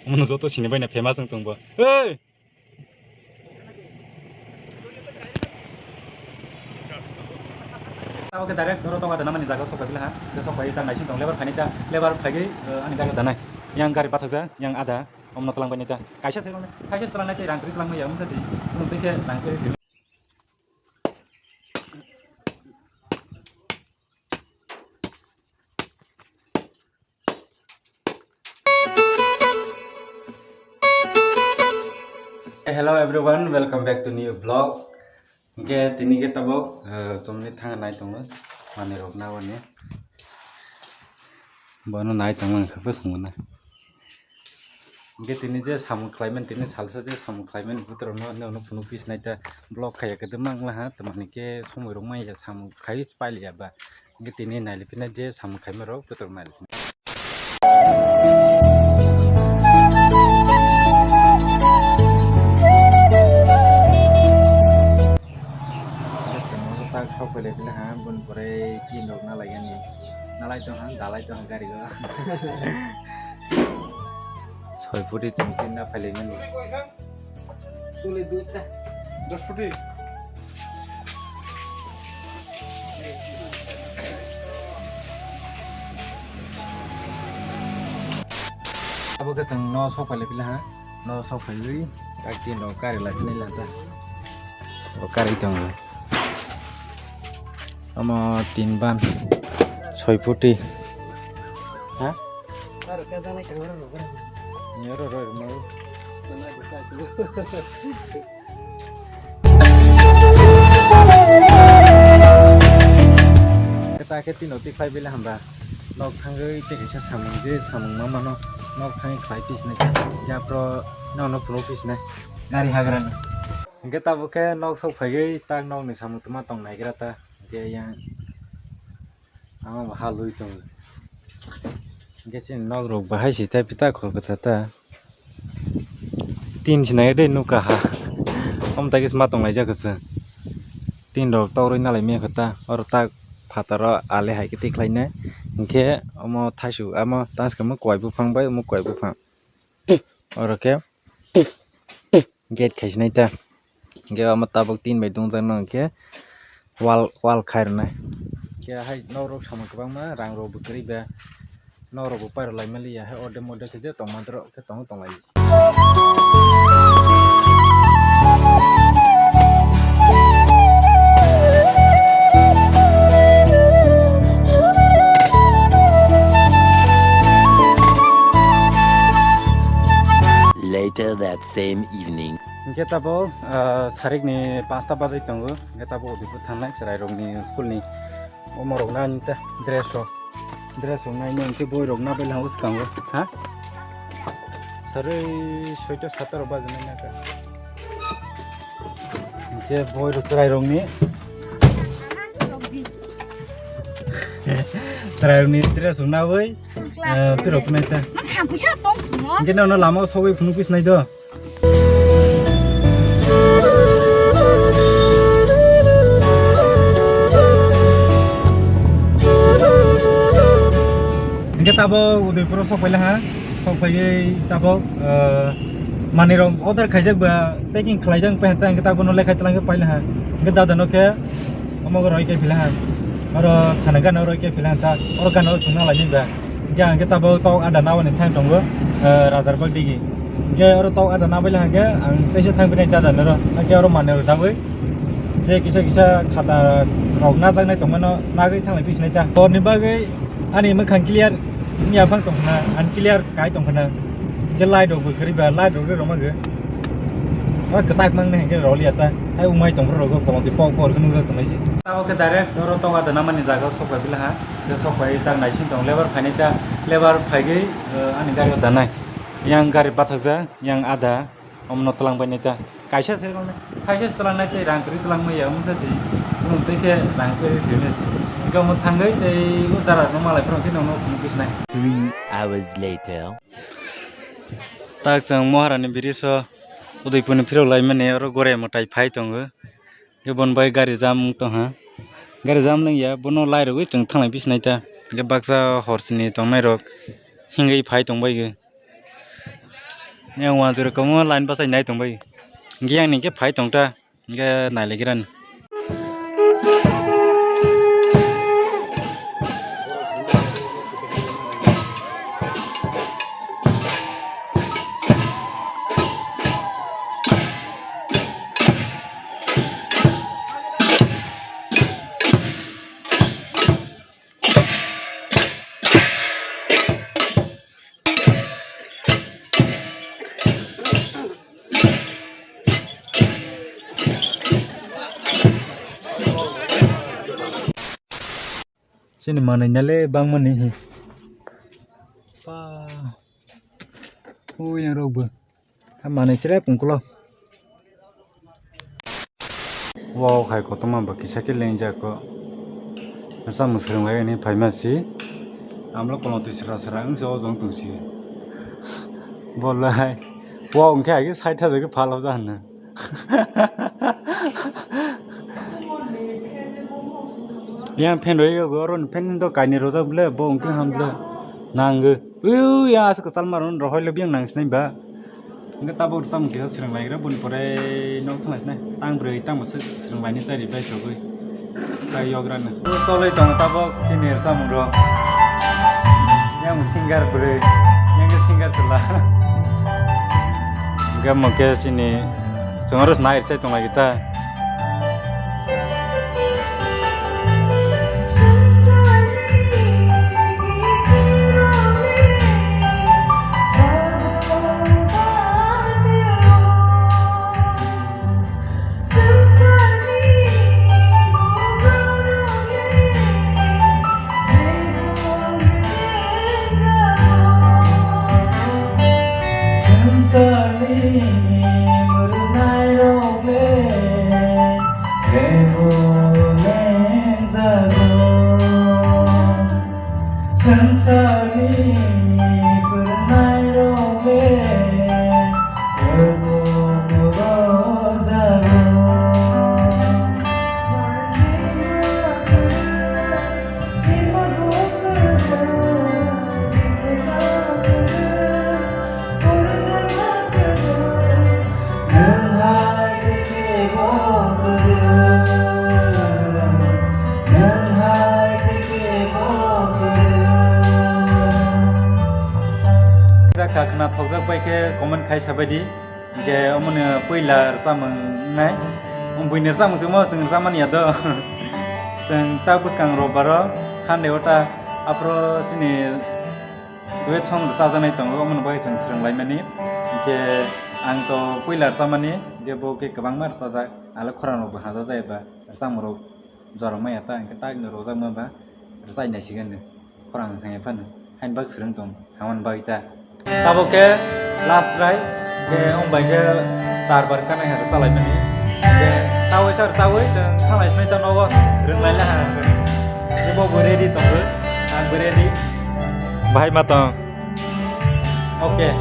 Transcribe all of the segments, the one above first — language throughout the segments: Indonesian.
Mun zo to sini bai na famous ang tungbo. Hey! Tao ke direct doro tonga dana mani jaga sok pabila ha. Ke sok pai ta naisin tong lebar phani ta lebar phagi ani gari dana. Yang gari pathakja yang ada omno tlang bani ta. Kaisa selone. Kaisa selana te rangkri tlang ya mun saji. Mun te ke rangkri. Hello everyone, welcome back to new vlog. Ke tini ke tabok somni thang nai tong mani rok na wani. Bono nai tong mang khapus nguna. Ke tini je samu climate tini salsa je samu climate putra no punu pis nai ta vlog khaya ke demang la ha tamani ke somoi rok mai ya samu khai pai ya ba. Ke tini nai lipina je samu khai ma rok putra nai. Sok boleh bilang ha bun pore kino nalai ni nalai tu hang dalai tu hang gari go soi puri cingkin na paling ni tulis duit dah 10 putih apa keseng no sok boleh bilang ha no sok boleh kaki no kari lagi ni lah ta kari tu hang ama 3 ban 6 putih ha taruh ke sana ke orang orang nyoro ro mau mana bisa tu kita ke tinoti khai bila hamba nok thangai te ke samung je samung mama no nok thangai khai pis ne ya pro no pro pis ne gari hagran kita buke nok sok phai tak nok ni samung tuma tong nai grata yang ama halui tong gecin nog rok bahai si tai pita ko kata tin sinai de nuka ha om ta gis matong lai ja kasa tin rok toroi na lai me kata or ta phatara ale hai kiti klai na ke omo thasu ama tas ka mo koi bu phang bai mo koi bu phang or ke gate khai sinai ta ge ama tabok tin bai dong jang nang ke wal khair na ke hai no rok samang kabang ma rang ro bukri ba no ro bu par lai mali ya hai ode mode ke je tong mandro ke tong lai Later that same evening. kita bo sarik ni 5 bajai tongo kita bo di puthanai serai rong ni school ni omo rong na nita dress rong nai ni ke boy rong na bel haus kango ha sarai 6-7 bajai na ka ke boy rong serai rong ni serai rong ni dress rong na bai pirok nai ta ke no lama sawai phunu pis nai do kita tabo Udaipur sok pala ha sok pagi tabo mani rong order khajak ba packing khlaijang pe hata kita bono lekhai tlang ke paila ha kita dano ke amog roi ke pila ha aro khanaga no roi ke pila ta aro kan sungna lagi ba ga kita tabo tok ada nawan thang tongo rajar bag digi ge aro tok ada na baila ha ge ang tese thang pinai ta dano ro ge aro mane ro dawe je kisa khata rong na jang nai tongmano nagai thanglai pisnai ta or ni bagai ani ma khang clear nya bang tong na unclear kai tong na ke lai do bu khari ba lai do re ro ma ge wa ka sak mang ne ke ro li ata ai umai tong ro go ko ti pok por ku nu za tong ji ta ke dare doro tong ada na mani jaga sok ba bila ha ke sok bai ta nai sin tong lebar phani ta lebar phai ge ani gari da nai yang gari pathakja yang ada omno tlang bai ta kaisa se ne kaisa tlang nai te rang kri tlang ma ya mun sa ji mun te ke rang te phine ji kamu tanggai dari utara rumah lain orang kita nono mungkin naik. 3 hours later. Tak jang Maharani biriso Udaipur ni phirok lai mane aro gore motai phai tongo ke bon bai gari jam to ha gari jam nang ya bono lai ro chung thanglai bisnai ta ke baksa horsini tongnai rok hingai phai tongbai ge yang wajar kamu lain pasai naik tong bai yang ni ke phai tong ta ke nai lagi ran sini mana nyale bang mana ni pa yang roba mana cerai pungkulo wow kai ko toma baki sakit lenja ko masa muslim hai ni pharmacy amlo kono tu serang so jong tungsi bolai wow ngke ai sai tha ke phalo jan na yang pen roi go ron pen do kaini roda ble bo ngke hamble nang ya as ko salmaron rohoi le biang nang snai ba ngke tabo sam ke srang lai ra bun pore nok thang snai tang brei tang mas srang lai ni tari bai so goi kai yogran so lai tong tabo sini sam ro yang singar brei yang ke singar sela ngke mo ke sini jongros nair sai tong lai kita kakna thokjak bai ke comment khai sabadi ke amone poilar samang nai buiner samang semo sing samani ado sing ta buskang robaro chande ota apro sini due chong sajanai tongo amone bai sing srang laimani ke ang to poilar samani ke bo ke kabang mar sajak ala khorano ba haja jaiba samro joromai ata ke tag no rozak ma ba sai na sigen khorang khai phan hain bak srang tong hawan bai ta tabo ke last try ke om bai ke 4 bar kana ha salai mani ke tawai sar tawai jeng thalai smai ta no rung lai la ha ke bo ready tong ang ready bhai ma tong okay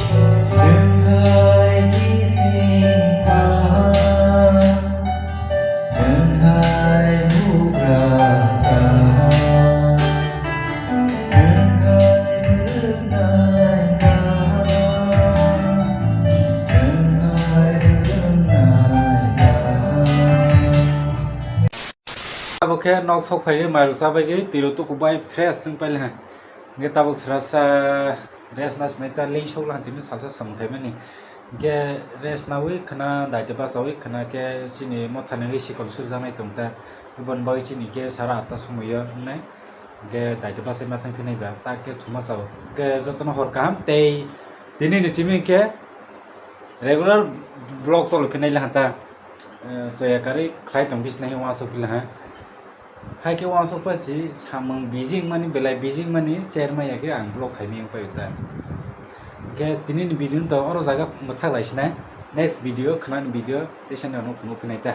ke nok sok phai mai sa bai ge tiro to ku bai fresh sing pai la ge tabok srasa res nas nai ta lei sok la tin salsa sam khai mani ge res na wi khana dai te ba sawi khana ke sini mo thane ge sikol sur janai tung ta bon bai chini ke sara ta somoyo nai ge dai te ba se ma thang phinai ba ta ke chuma sa ge jotno hor kam te dini ni chimi ke regular blog solo phinai la ta so ya kari khai tung bis nai wa so pila ha hai ke wang sok pasi samang Beijing mani belai Beijing mani chairman ya ke ang blog khai ning pai ta ke tini ni video to oro jaga mathak lai sina next video khana ni video station no phunu phinai ta